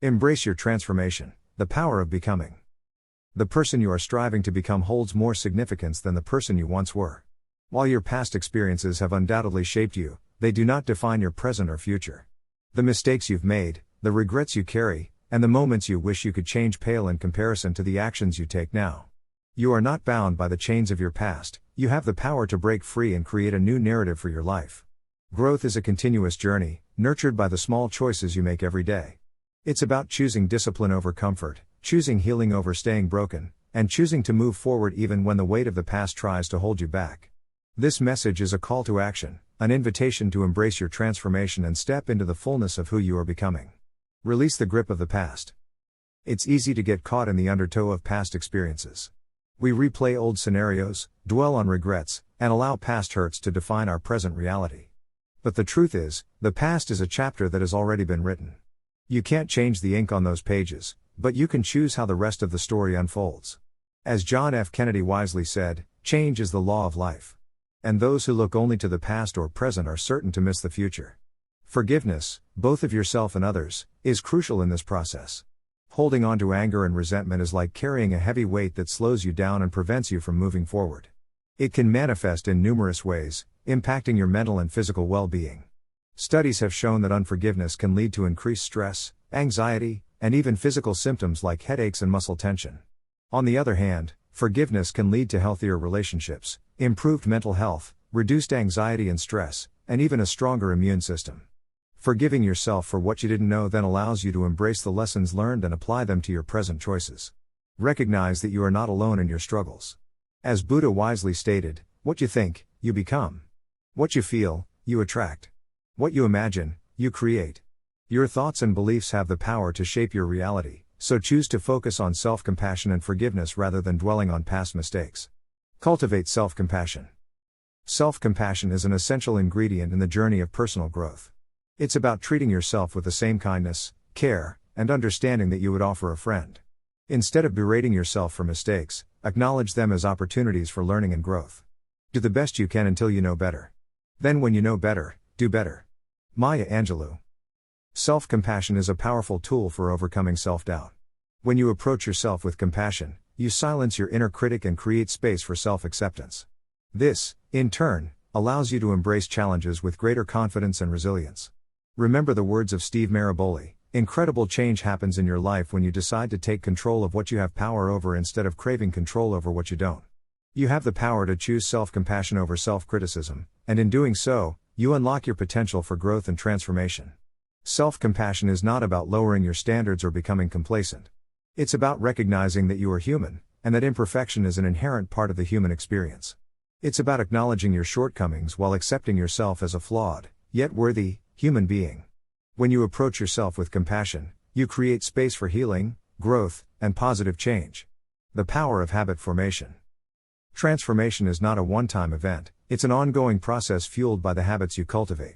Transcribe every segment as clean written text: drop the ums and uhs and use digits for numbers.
Embrace your transformation, the power of becoming. The person you are striving to become holds more significance than the person you once were. While your past experiences have undoubtedly shaped you, they do not define your present or future. The mistakes you've made, the regrets you carry, and the moments you wish you could change pale in comparison to the actions you take now. You are not bound by the chains of your past, you have the power to break free and create a new narrative for your life. Growth is a continuous journey, nurtured by the small choices you make every day. It's about choosing discipline over comfort, choosing healing over staying broken, and choosing to move forward even when the weight of the past tries to hold you back. This message is a call to action, an invitation to embrace your transformation and step into the fullness of who you are becoming. Release the grip of the past. It's easy to get caught in the undertow of past experiences. We replay old scenarios, dwell on regrets, and allow past hurts to define our present reality. But the truth is, the past is a chapter that has already been written. You can't change the ink on those pages, but you can choose how the rest of the story unfolds. As John F. Kennedy wisely said, change is the law of life. And those who look only to the past or present are certain to miss the future. Forgiveness, both of yourself and others, is crucial in this process. Holding on to anger and resentment is like carrying a heavy weight that slows you down and prevents you from moving forward. It can manifest in numerous ways, impacting your mental and physical well-being. Studies have shown that unforgiveness can lead to increased stress, anxiety, and even physical symptoms like headaches and muscle tension. On the other hand, forgiveness can lead to healthier relationships, improved mental health, reduced anxiety and stress, and even a stronger immune system. Forgiving yourself for what you didn't know then allows you to embrace the lessons learned and apply them to your present choices. Recognize that you are not alone in your struggles. As Buddha wisely stated, what you think, you become. What you feel, you attract. What you imagine, you create. Your thoughts and beliefs have the power to shape your reality, so choose to focus on self-compassion and forgiveness rather than dwelling on past mistakes. Cultivate self-compassion. Self-compassion is an essential ingredient in the journey of personal growth. It's about treating yourself with the same kindness, care, and understanding that you would offer a friend. Instead of berating yourself for mistakes, acknowledge them as opportunities for learning and growth. Do the best you can until you know better. Then when you know better, do better. Maya Angelou. Self-compassion is a powerful tool for overcoming self-doubt. When you approach yourself with compassion, you silence your inner critic and create space for self-acceptance. This, in turn, allows you to embrace challenges with greater confidence and resilience. Remember the words of Steve Maraboli, incredible change happens in your life when you decide to take control of what you have power over instead of craving control over what you don't. You have the power to choose self-compassion over self-criticism, and in doing so, you unlock your potential for growth and transformation. Self-compassion is not about lowering your standards or becoming complacent. It's about recognizing that you are human, and that imperfection is an inherent part of the human experience. It's about acknowledging your shortcomings while accepting yourself as a flawed, yet worthy, human being. When you approach yourself with compassion, you create space for healing, growth, and positive change. The power of habit formation. Transformation is not a one-time event, it's an ongoing process fueled by the habits you cultivate.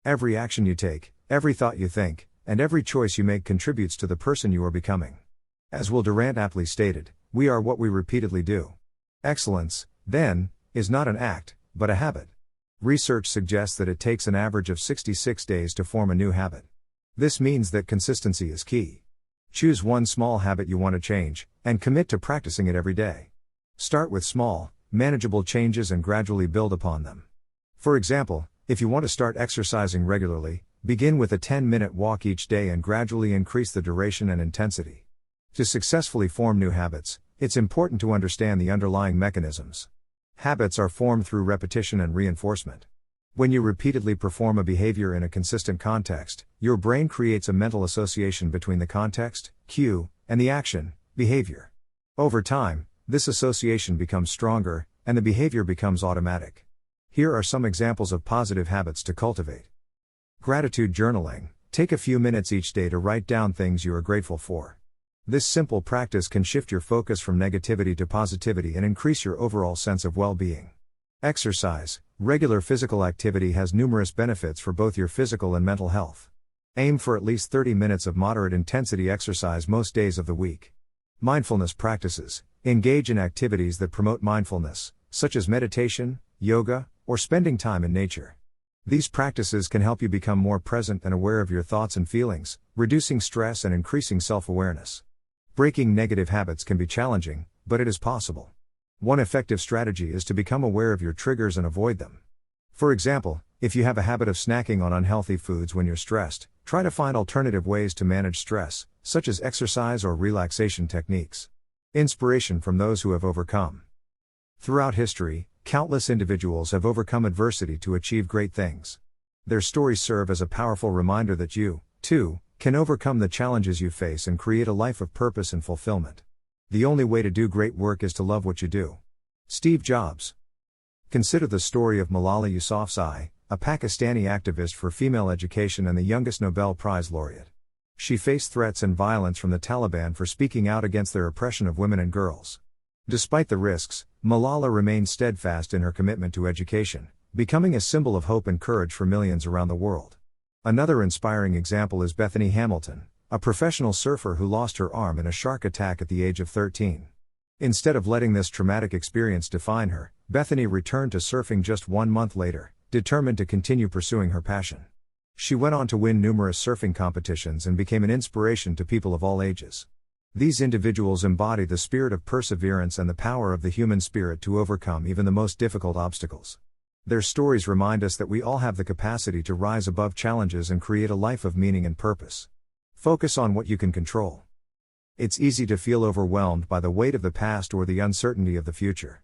Every action you take, every thought you think, and every choice you make contributes to the person you are becoming. As Will Durant aptly stated, we are what we repeatedly do. Excellence, then, is not an act, but a habit. Research suggests that it takes an average of 66 days to form a new habit. This means that consistency is key. Choose one small habit you want to change, and commit to practicing it every day. Start with small, manageable changes and gradually build upon them. For example, if you want to start exercising regularly, begin with a 10-minute walk each day and gradually increase the duration and intensity. To successfully form new habits, it's important to understand the underlying mechanisms. Habits are formed through repetition and reinforcement. When you repeatedly perform a behavior in a consistent context, your brain creates a mental association between the context, cue, and the action, behavior. Over time, this association becomes stronger, and the behavior becomes automatic. Here are some examples of positive habits to cultivate. Gratitude journaling. Take a few minutes each day to write down things you are grateful for. This simple practice can shift your focus from negativity to positivity and increase your overall sense of well-being. Exercise. Regular physical activity has numerous benefits for both your physical and mental health. Aim for at least 30 minutes of moderate intensity exercise most days of the week. Mindfulness practices. Engage in activities that promote mindfulness, such as meditation, yoga, or spending time in nature. These practices can help you become more present and aware of your thoughts and feelings, reducing stress and increasing self-awareness. Breaking negative habits can be challenging, but it is possible. One effective strategy is to become aware of your triggers and avoid them. For example, if you have a habit of snacking on unhealthy foods when you're stressed, try to find alternative ways to manage stress, such as exercise or relaxation techniques. Inspiration from those who have overcome. Throughout history, countless individuals have overcome adversity to achieve great things. Their stories serve as a powerful reminder that you, too, can overcome the challenges you face and create a life of purpose and fulfillment. The only way to do great work is to love what you do. Steve Jobs. Consider the story of Malala Yousafzai, a Pakistani activist for female education and the youngest Nobel Prize laureate. She faced threats and violence from the Taliban for speaking out against their oppression of women and girls. Despite the risks, Malala remained steadfast in her commitment to education, becoming a symbol of hope and courage for millions around the world. Another inspiring example is Bethany Hamilton, a professional surfer who lost her arm in a shark attack at the age of 13. Instead of letting this traumatic experience define her, Bethany returned to surfing just 1 month later, determined to continue pursuing her passion. She went on to win numerous surfing competitions and became an inspiration to people of all ages. These individuals embody the spirit of perseverance and the power of the human spirit to overcome even the most difficult obstacles. Their stories remind us that we all have the capacity to rise above challenges and create a life of meaning and purpose. Focus on what you can control. It's easy to feel overwhelmed by the weight of the past or the uncertainty of the future.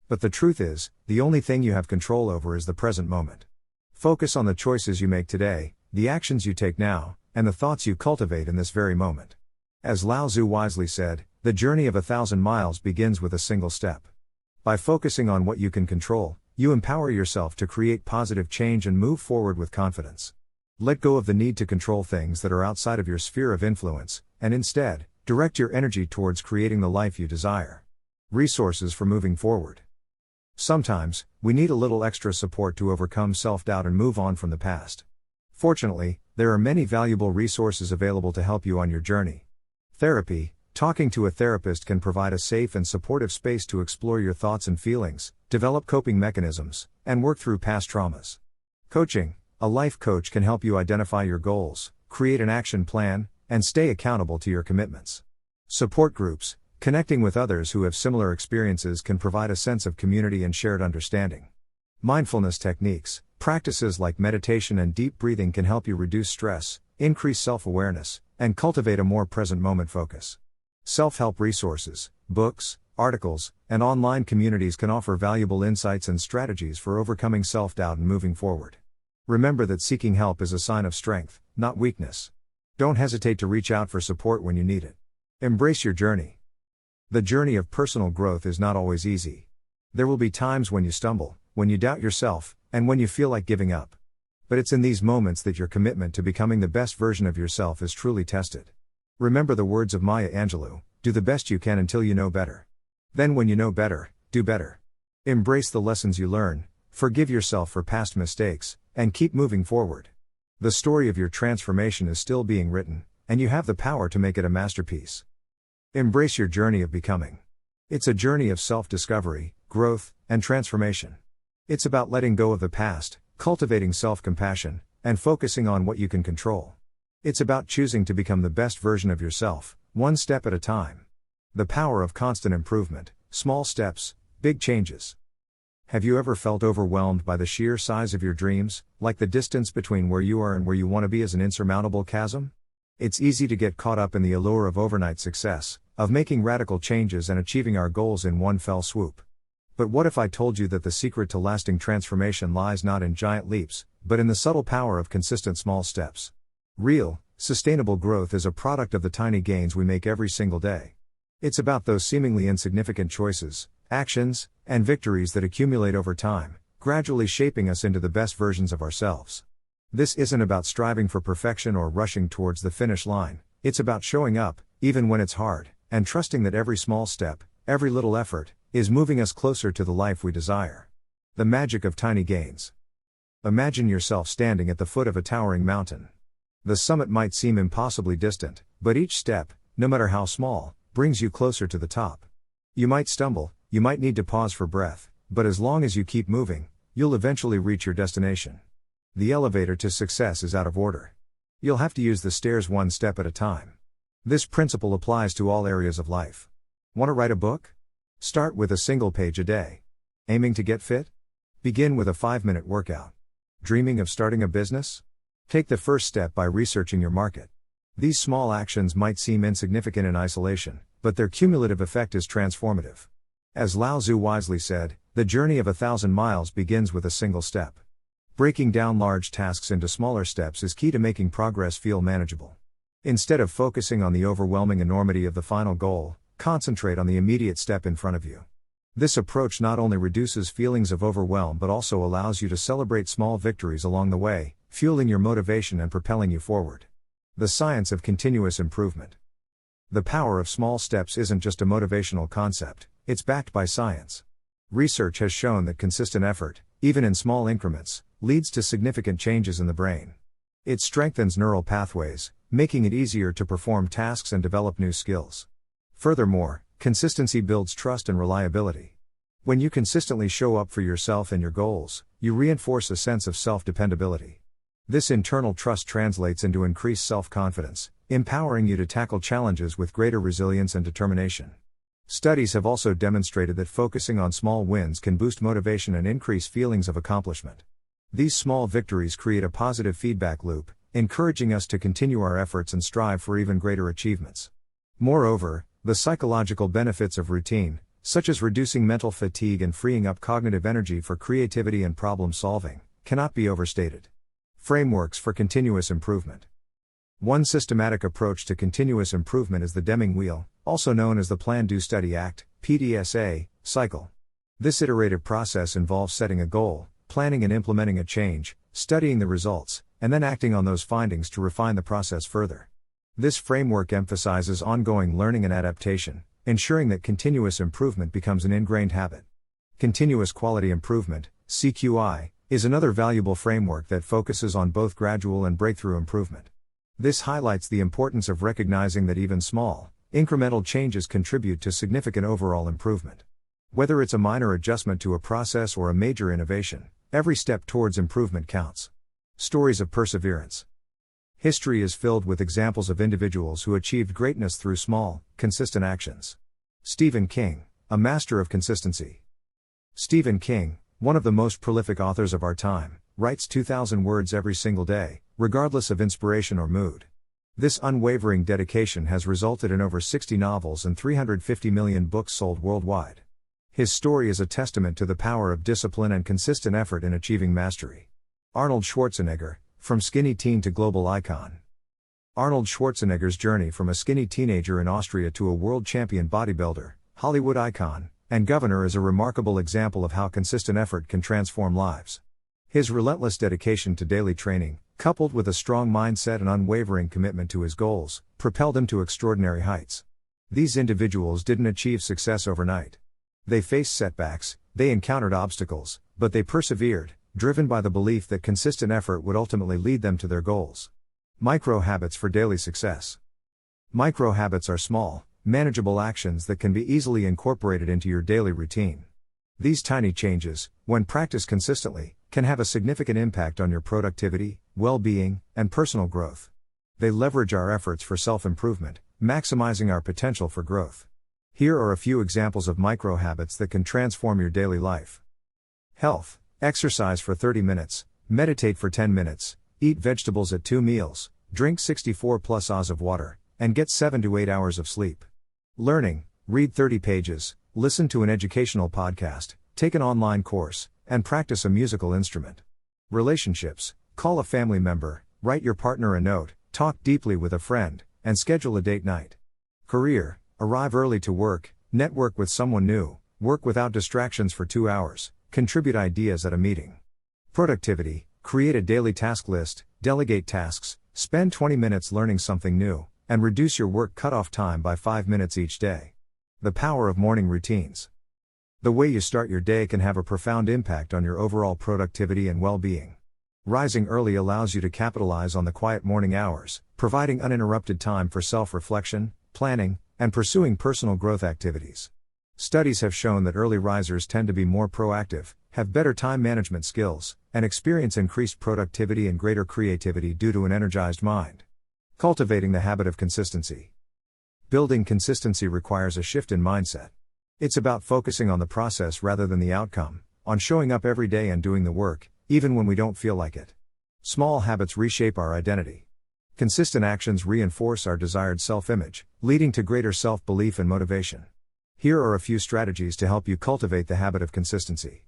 But the truth is, the only thing you have control over is the present moment. Focus on the choices you make today, the actions you take now, and the thoughts you cultivate in this very moment. As Lao Tzu wisely said, the journey of 1,000 miles begins with a single step. By focusing on what you can control, you empower yourself to create positive change and move forward with confidence. Let go of the need to control things that are outside of your sphere of influence, and instead, direct your energy towards creating the life you desire. Resources for moving forward. Sometimes, we need a little extra support to overcome self-doubt and move on from the past. Fortunately, there are many valuable resources available to help you on your journey. Therapy. Talking to a therapist can provide a safe and supportive space to explore your thoughts and feelings, develop coping mechanisms, and work through past traumas. Coaching. A life coach can help you identify your goals, create an action plan, and stay accountable to your commitments. Support groups. Connecting with others who have similar experiences can provide a sense of community and shared understanding. Mindfulness techniques. Practices like meditation and deep breathing can help you reduce stress, increase self-awareness, and cultivate a more present moment focus. Self-help resources, books, articles, and online communities can offer valuable insights and strategies for overcoming self-doubt and moving forward. Remember that seeking help is a sign of strength, not weakness. Don't hesitate to reach out for support when you need it. Embrace your journey. The journey of personal growth is not always easy. There will be times when you stumble, when you doubt yourself, and when you feel like giving up. But it's in these moments that your commitment to becoming the best version of yourself is truly tested. Remember the words of Maya Angelou, do the best you can until you know better. Then when you know better, do better. Embrace the lessons you learn, forgive yourself for past mistakes, and keep moving forward. The story of your transformation is still being written, and you have the power to make it a masterpiece. Embrace your journey of becoming. It's a journey of self-discovery, growth, and transformation. It's about letting go of the past, cultivating self-compassion, and focusing on what you can control. It's about choosing to become the best version of yourself, one step at a time. The power of constant improvement, small steps, big changes. Have you ever felt overwhelmed by the sheer size of your dreams, like the distance between where you are and where you want to be is an insurmountable chasm? It's easy to get caught up in the allure of overnight success, of making radical changes and achieving our goals in one fell swoop. But what if I told you that the secret to lasting transformation lies not in giant leaps, but in the subtle power of consistent small steps? Real, sustainable growth is a product of the tiny gains we make every single day. It's about those seemingly insignificant choices, actions, and victories that accumulate over time, gradually shaping us into the best versions of ourselves. This isn't about striving for perfection or rushing towards the finish line, it's about showing up, even when it's hard, and trusting that every small step, every little effort, is moving us closer to the life we desire. The magic of tiny gains. Imagine yourself standing at the foot of a towering mountain. The summit might seem impossibly distant, but each step, no matter how small, brings you closer to the top. You might stumble, you might need to pause for breath, but as long as you keep moving, you'll eventually reach your destination. The elevator to success is out of order. You'll have to use the stairs one step at a time. This principle applies to all areas of life. Want to write a book? Start with a single page a day. Aiming to get fit? Begin with a 5-minute workout. Dreaming of starting a business? Take the first step by researching your market. These small actions might seem insignificant in isolation, but their cumulative effect is transformative. As Lao Tzu wisely said, the journey of 1,000 miles begins with a single step. Breaking down large tasks into smaller steps is key to making progress feel manageable. Instead of focusing on the overwhelming enormity of the final goal, concentrate on the immediate step in front of you. This approach not only reduces feelings of overwhelm but also allows you to celebrate small victories along the way, fueling your motivation and propelling you forward. The science of continuous improvement. The power of small steps isn't just a motivational concept, it's backed by science. Research has shown that consistent effort, even in small increments, leads to significant changes in the brain. It strengthens neural pathways, making it easier to perform tasks and develop new skills. Furthermore, consistency builds trust and reliability. When you consistently show up for yourself and your goals, you reinforce a sense of self-dependability. This internal trust translates into increased self-confidence, empowering you to tackle challenges with greater resilience and determination. Studies have also demonstrated that focusing on small wins can boost motivation and increase feelings of accomplishment. These small victories create a positive feedback loop, encouraging us to continue our efforts and strive for even greater achievements. Moreover, the psychological benefits of routine, such as reducing mental fatigue and freeing up cognitive energy for creativity and problem solving, cannot be overstated. Frameworks for continuous improvement. One systematic approach to continuous improvement is the Deming Wheel, also known as the Plan Do Study Act, PDSA, cycle. This iterative process involves setting a goal, planning and implementing a change, studying the results, and then acting on those findings to refine the process further. This framework emphasizes ongoing learning and adaptation, ensuring that continuous improvement becomes an ingrained habit. Continuous quality improvement, CQI, is another valuable framework that focuses on both gradual and breakthrough improvement. This highlights the importance of recognizing that even small, incremental changes contribute to significant overall improvement. Whether it's a minor adjustment to a process or a major innovation, every step towards improvement counts. Stories of perseverance. History is filled with examples of individuals who achieved greatness through small, consistent actions. Stephen King, a master of consistency. Stephen King, one of the most prolific authors of our time, writes 2,000 words every single day, regardless of inspiration or mood. This unwavering dedication has resulted in over 60 novels and 350 million books sold worldwide. His story is a testament to the power of discipline and consistent effort in achieving mastery. Arnold Schwarzenegger, from skinny teen to global icon. Arnold Schwarzenegger's journey from a skinny teenager in Austria to a world champion bodybuilder, Hollywood icon, and governor is a remarkable example of how consistent effort can transform lives. His relentless dedication to daily training, coupled with a strong mindset and unwavering commitment to his goals, propelled him to extraordinary heights. These individuals didn't achieve success overnight. They faced setbacks, they encountered obstacles, but they persevered, driven by the belief that consistent effort would ultimately lead them to their goals. Micro habits for daily success. Micro habits are small, manageable actions that can be easily incorporated into your daily routine. These tiny changes, when practiced consistently, can have a significant impact on your productivity, well-being, and personal growth. They leverage our efforts for self-improvement, maximizing our potential for growth. Here are a few examples of micro habits that can transform your daily life. Health. Exercise for 30 minutes, meditate for 10 minutes, eat vegetables at 2 meals, drink 64 plus Oz of water, and get 7 to 8 hours of sleep. Learning. Read 30 pages, listen to an educational podcast, take an online course, and practice a musical instrument. Relationships. Call a family member, write your partner a note, talk deeply with a friend, and schedule a date night. Career. Arrive early to work, network with someone new, work without distractions for 2 hours, contribute ideas at a meeting. Productivity. Create a daily task list, delegate tasks, spend 20 minutes learning something new, and reduce your work cutoff time by 5 minutes each day. The power of morning routines. The way you start your day can have a profound impact on your overall productivity and well-being. Rising early allows you to capitalize on the quiet morning hours, providing uninterrupted time for self-reflection, planning, and pursuing personal growth activities. Studies have shown that early risers tend to be more proactive, have better time management skills, and experience increased productivity and greater creativity due to an energized mind. Cultivating the habit of consistency. Building consistency requires a shift in mindset. It's about focusing on the process rather than the outcome, on showing up every day and doing the work, even when we don't feel like it. Small habits reshape our identity. Consistent actions reinforce our desired self-image, leading to greater self-belief and motivation. Here are a few strategies to help you cultivate the habit of consistency.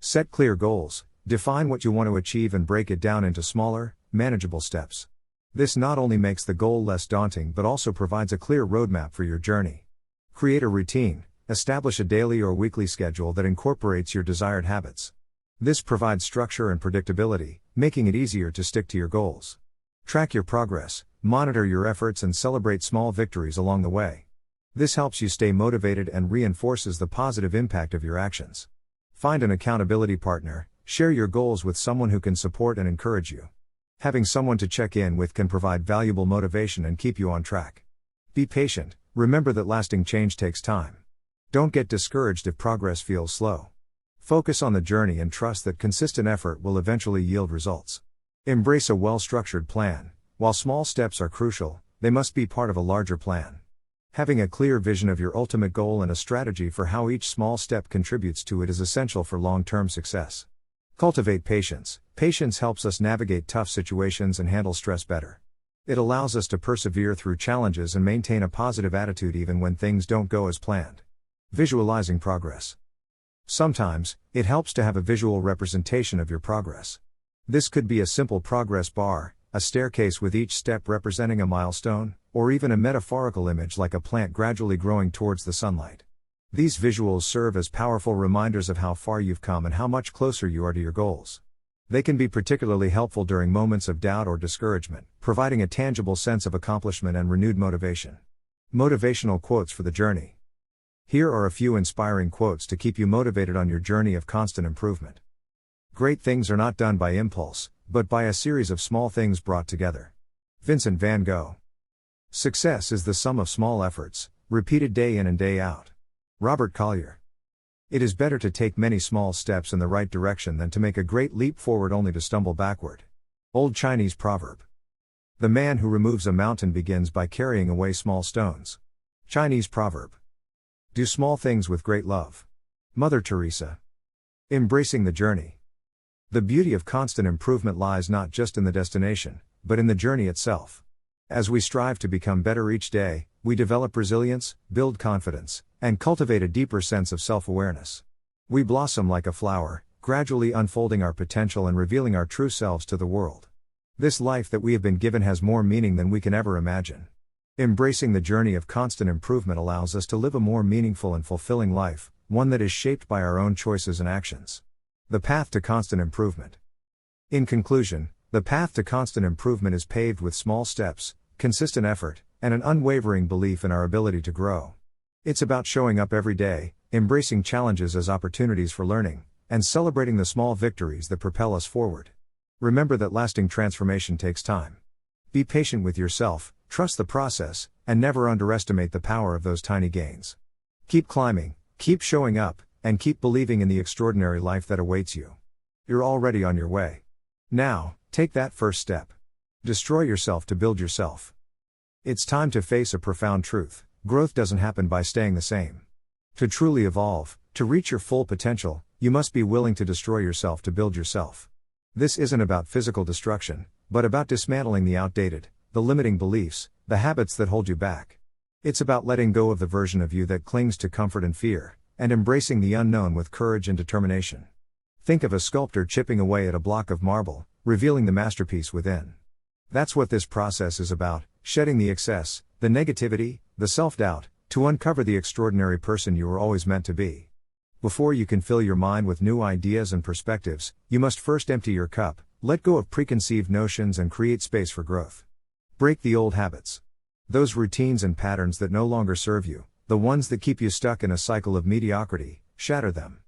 Set clear goals. Define what you want to achieve and break it down into smaller, manageable steps. This not only makes the goal less daunting but also provides a clear roadmap for your journey. Create a routine. Establish a daily or weekly schedule that incorporates your desired habits. This provides structure and predictability, making it easier to stick to your goals. Track your progress, monitor your efforts and celebrate small victories along the way. This helps you stay motivated and reinforces the positive impact of your actions. Find an accountability partner. Share your goals with someone who can support and encourage you. Having someone to check in with can provide valuable motivation and keep you on track. Be patient. Remember that lasting change takes time. Don't get discouraged if progress feels slow. Focus on the journey and trust that consistent effort will eventually yield results. Embrace a well-structured plan. While small steps are crucial, they must be part of a larger plan. Having a clear vision of your ultimate goal and a strategy for how each small step contributes to it is essential for long-term success. Cultivate patience. Patience helps us navigate tough situations and handle stress better. It allows us to persevere through challenges and maintain a positive attitude even when things don't go as planned. Visualizing progress. Sometimes, it helps to have a visual representation of your progress. This could be a simple progress bar, a staircase with each step representing a milestone, or even a metaphorical image like a plant gradually growing towards the sunlight. These visuals serve as powerful reminders of how far you've come and how much closer you are to your goals. They can be particularly helpful during moments of doubt or discouragement, providing a tangible sense of accomplishment and renewed motivation. Motivational quotes for the journey. Here are a few inspiring quotes to keep you motivated on your journey of constant improvement. Great things are not done by impulse, but by a series of small things brought together. Vincent van Gogh. Success is the sum of small efforts, repeated day in and day out. Robert Collier. It is better to take many small steps in the right direction than to make a great leap forward only to stumble backward. Old Chinese proverb. The man who removes a mountain begins by carrying away small stones. Chinese proverb. Do small things with great love. Mother Teresa. Embracing the journey. The beauty of constant improvement lies not just in the destination, but in the journey itself. As we strive to become better each day, we develop resilience, build confidence, and cultivate a deeper sense of self-awareness. We blossom like a flower, gradually unfolding our potential and revealing our true selves to the world. This life that we have been given has more meaning than we can ever imagine. Embracing the journey of constant improvement allows us to live a more meaningful and fulfilling life, one that is shaped by our own choices and actions. The path to constant improvement. In conclusion, the path to constant improvement is paved with small steps, consistent effort, and an unwavering belief in our ability to grow. It's about showing up every day, embracing challenges as opportunities for learning, and celebrating the small victories that propel us forward. Remember that lasting transformation takes time. Be patient with yourself, trust the process, and never underestimate the power of those tiny gains. Keep climbing, keep showing up, and keep believing in the extraordinary life that awaits you. You're already on your way. Now, take that first step. Destroy yourself to build yourself. It's time to face a profound truth. Growth doesn't happen by staying the same. To truly evolve, to reach your full potential, you must be willing to destroy yourself to build yourself. This isn't about physical destruction, but about dismantling the outdated, the limiting beliefs, the habits that hold you back. It's about letting go of the version of you that clings to comfort and fear, and embracing the unknown with courage and determination. Think of a sculptor chipping away at a block of marble, revealing the masterpiece within. That's what this process is about, shedding the excess, the negativity, the self-doubt, to uncover the extraordinary person you were always meant to be. Before you can fill your mind with new ideas and perspectives, you must first empty your cup, let go of preconceived notions and create space for growth. Break the old habits. Those routines and patterns that no longer serve you, the ones that keep you stuck in a cycle of mediocrity, shatter them.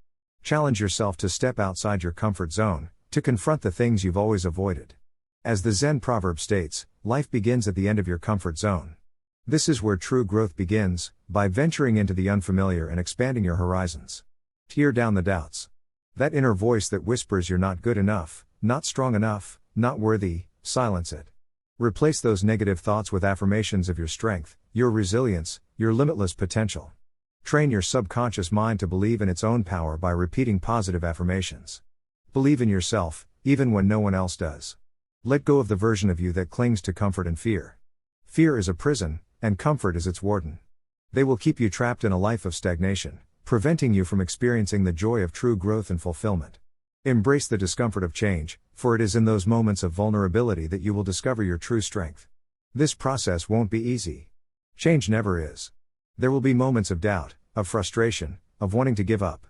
Challenge yourself to step outside your comfort zone, to confront the things you've always avoided. As the Zen proverb states, life begins at the end of your comfort zone. This is where true growth begins, by venturing into the unfamiliar and expanding your horizons. Tear down the doubts. That inner voice that whispers you're not good enough, not strong enough, not worthy, silence it. Replace those negative thoughts with affirmations of your strength, your resilience, your limitless potential. Train your subconscious mind to believe in its own power by repeating positive affirmations. Believe in yourself, even when no one else does. Let go of the version of you that clings to comfort and fear. Fear is a prison, and comfort is its warden. They will keep you trapped in a life of stagnation, preventing you from experiencing the joy of true growth and fulfillment. Embrace the discomfort of change, for it is in those moments of vulnerability that you will discover your true strength. This process won't be easy. Change never is. There will be moments of doubt, of frustration, of wanting to give up.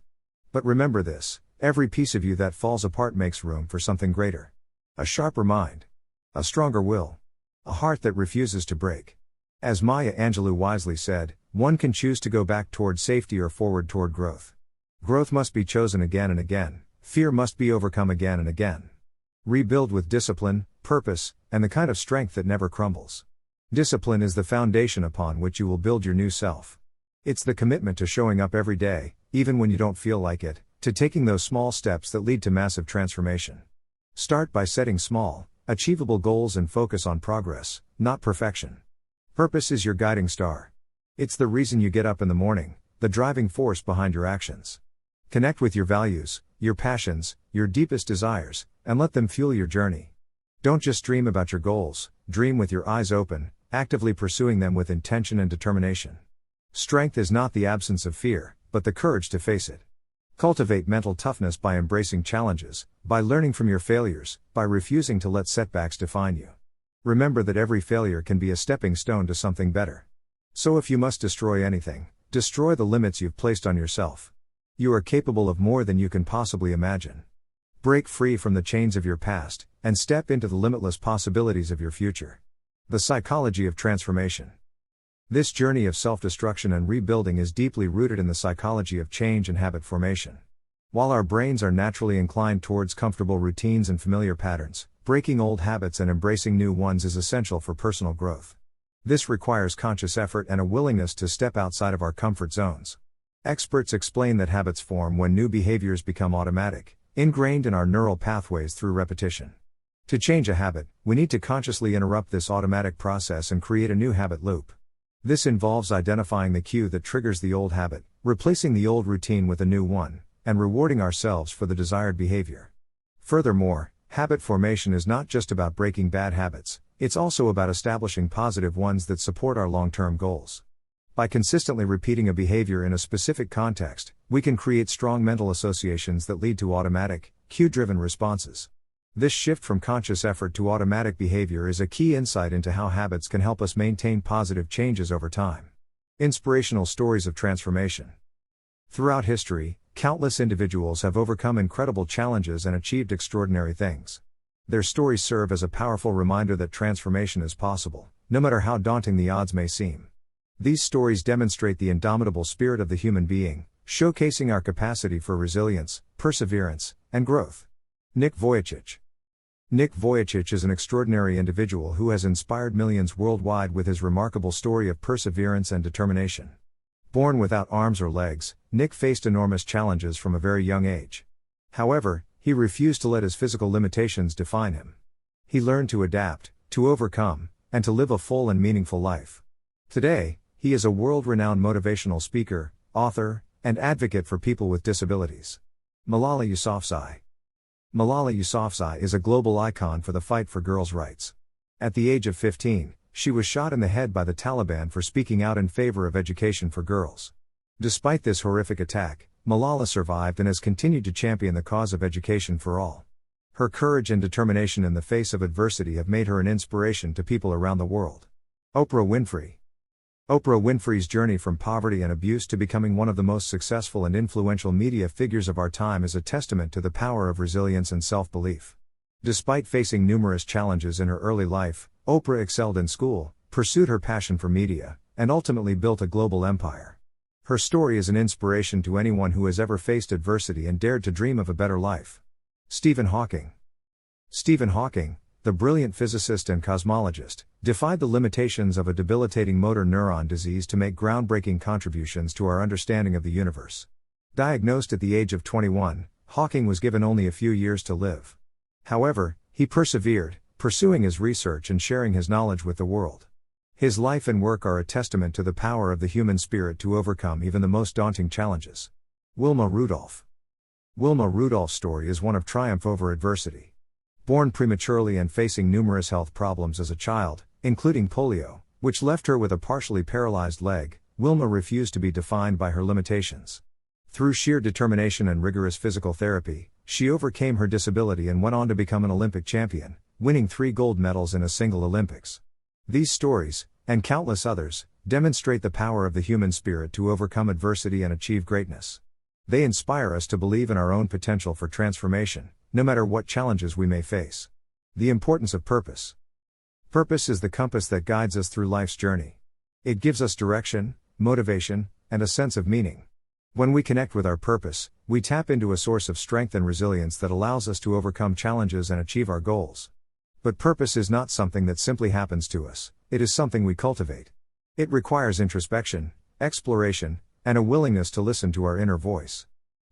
But remember this, every piece of you that falls apart makes room for something greater. A sharper mind. A stronger will. A heart that refuses to break. As Maya Angelou wisely said, one can choose to go back toward safety or forward toward growth. Growth must be chosen again and again, fear must be overcome again and again. Rebuild with discipline, purpose, and the kind of strength that never crumbles. Discipline is the foundation upon which you will build your new self. It's the commitment to showing up every day, even when you don't feel like it, to taking those small steps that lead to massive transformation. Start by setting small, achievable goals and focus on progress, not perfection. Purpose is your guiding star. It's the reason you get up in the morning, the driving force behind your actions. Connect with your values, your passions, your deepest desires, and let them fuel your journey. Don't just dream about your goals, dream with your eyes open, actively pursuing them with intention and determination. Strength is not the absence of fear, but the courage to face it. Cultivate mental toughness by embracing challenges, by learning from your failures, by refusing to let setbacks define you. Remember that every failure can be a stepping stone to something better. So if you must destroy anything, destroy the limits you've placed on yourself. You are capable of more than you can possibly imagine. Break free from the chains of your past, and step into the limitless possibilities of your future. The psychology of transformation. This journey of self-destruction and rebuilding is deeply rooted in the psychology of change and habit formation. While our brains are naturally inclined towards comfortable routines and familiar patterns, breaking old habits and embracing new ones is essential for personal growth. This requires conscious effort and a willingness to step outside of our comfort zones. Experts explain that habits form when new behaviors become automatic, ingrained in our neural pathways through repetition. To change a habit, we need to consciously interrupt this automatic process and create a new habit loop. This involves identifying the cue that triggers the old habit, replacing the old routine with a new one, and rewarding ourselves for the desired behavior. Furthermore, habit formation is not just about breaking bad habits, it's also about establishing positive ones that support our long-term goals. By consistently repeating a behavior in a specific context, we can create strong mental associations that lead to automatic, cue-driven responses. This shift from conscious effort to automatic behavior is a key insight into how habits can help us maintain positive changes over time. Inspirational stories of transformation. Throughout history, countless individuals have overcome incredible challenges and achieved extraordinary things. Their stories serve as a powerful reminder that transformation is possible, no matter how daunting the odds may seem. These stories demonstrate the indomitable spirit of the human being, showcasing our capacity for resilience, perseverance, and growth. Nick Vujicic. Nick Vujicic is an extraordinary individual who has inspired millions worldwide with his remarkable story of perseverance and determination. Born without arms or legs, Nick faced enormous challenges from a very young age. However, he refused to let his physical limitations define him. He learned to adapt, to overcome, and to live a full and meaningful life. Today, he is a world-renowned motivational speaker, author, and advocate for people with disabilities. Malala Yousafzai. Malala Yousafzai is a global icon for the fight for girls' rights. At the age of 15, she was shot in the head by the Taliban for speaking out in favor of education for girls. Despite this horrific attack, Malala survived and has continued to champion the cause of education for all. Her courage and determination in the face of adversity have made her an inspiration to people around the world. Oprah Winfrey. Oprah Winfrey's journey from poverty and abuse to becoming one of the most successful and influential media figures of our time is a testament to the power of resilience and self-belief. Despite facing numerous challenges in her early life, Oprah excelled in school, pursued her passion for media, and ultimately built a global empire. Her story is an inspiration to anyone who has ever faced adversity and dared to dream of a better life. Stephen Hawking. Stephen Hawking, the brilliant physicist and cosmologist, defied the limitations of a debilitating motor neuron disease to make groundbreaking contributions to our understanding of the universe. Diagnosed at the age of 21, Hawking was given only a few years to live. However, he persevered, pursuing his research and sharing his knowledge with the world. His life and work are a testament to the power of the human spirit to overcome even the most daunting challenges. Wilma Rudolph. Wilma Rudolph's story is one of triumph over adversity. Born prematurely and facing numerous health problems as a child, including polio, which left her with a partially paralyzed leg, Wilma refused to be defined by her limitations. Through sheer determination and rigorous physical therapy, she overcame her disability and went on to become an Olympic champion, winning 3 gold medals in a single Olympics. These stories, and countless others, demonstrate the power of the human spirit to overcome adversity and achieve greatness. They inspire us to believe in our own potential for transformation, no matter what challenges we may face. The importance of purpose. Purpose is the compass that guides us through life's journey. It gives us direction, motivation, and a sense of meaning. When we connect with our purpose, we tap into a source of strength and resilience that allows us to overcome challenges and achieve our goals. But purpose is not something that simply happens to us, it is something we cultivate. It requires introspection, exploration, and a willingness to listen to our inner voice.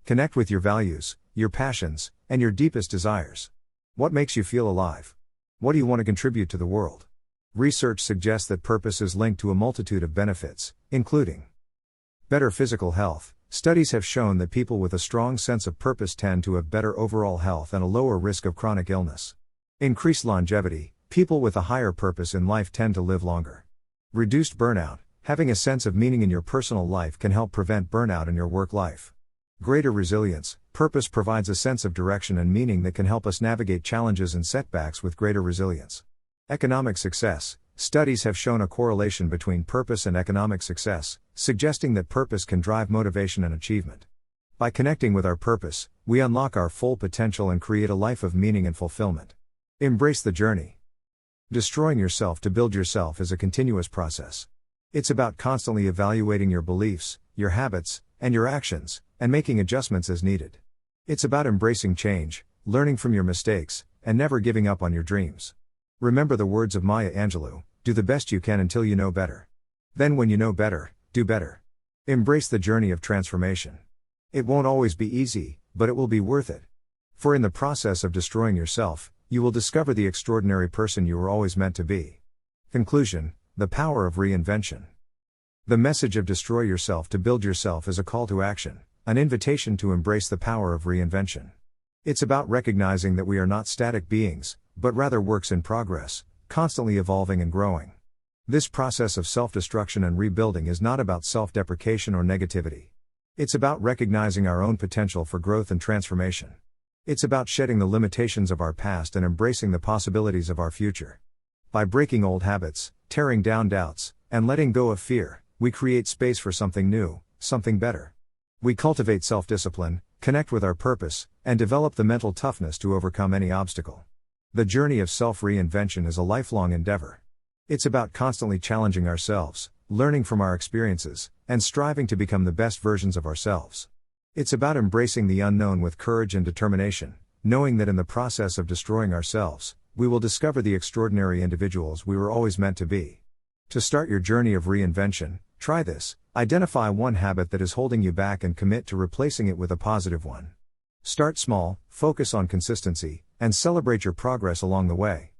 Connect with your values, your passions, and your deepest desires. What makes you feel alive? What do you want to contribute to the world? Research suggests that purpose is linked to a multitude of benefits, including better physical health. Studies have shown that people with a strong sense of purpose tend to have better overall health and a lower risk of chronic illness. Increased longevity. People with a higher purpose in life tend to live longer. Reduced burnout. Having a sense of meaning in your personal life can help prevent burnout in your work life. Greater resilience. Purpose provides a sense of direction and meaning that can help us navigate challenges and setbacks with greater resilience. Economic success. Studies have shown a correlation between purpose and economic success, suggesting that purpose can drive motivation and achievement. By connecting with our purpose, we unlock our full potential and create a life of meaning and fulfillment. Embrace the journey. Destroying yourself to build yourself is a continuous process. It's about constantly evaluating your beliefs, your habits, and your actions, and making adjustments as needed. It's about embracing change, learning from your mistakes, and never giving up on your dreams. Remember the words of Maya Angelou, do the best you can until you know better. Then when you know better, do better. Embrace the journey of transformation. It won't always be easy, but it will be worth it. For in the process of destroying yourself, you will discover the extraordinary person you were always meant to be. Conclusion: the power of reinvention. The message of Destroy Yourself to Build Yourself is a call to action, an invitation to embrace the power of reinvention. It's about recognizing that we are not static beings, but rather works in progress, constantly evolving and growing. This process of self-destruction and rebuilding is not about self-deprecation or negativity. It's about recognizing our own potential for growth and transformation. It's about shedding the limitations of our past and embracing the possibilities of our future. By breaking old habits, tearing down doubts, and letting go of fear, we create space for something new, something better. We cultivate self-discipline, connect with our purpose, and develop the mental toughness to overcome any obstacle. The journey of self-reinvention is a lifelong endeavor. It's about constantly challenging ourselves, learning from our experiences, and striving to become the best versions of ourselves. It's about embracing the unknown with courage and determination, knowing that in the process of destroying ourselves, we will discover the extraordinary individuals we were always meant to be. To start your journey of reinvention, try this: identify one habit that is holding you back and commit to replacing it with a positive one. Start small, focus on consistency, and celebrate your progress along the way.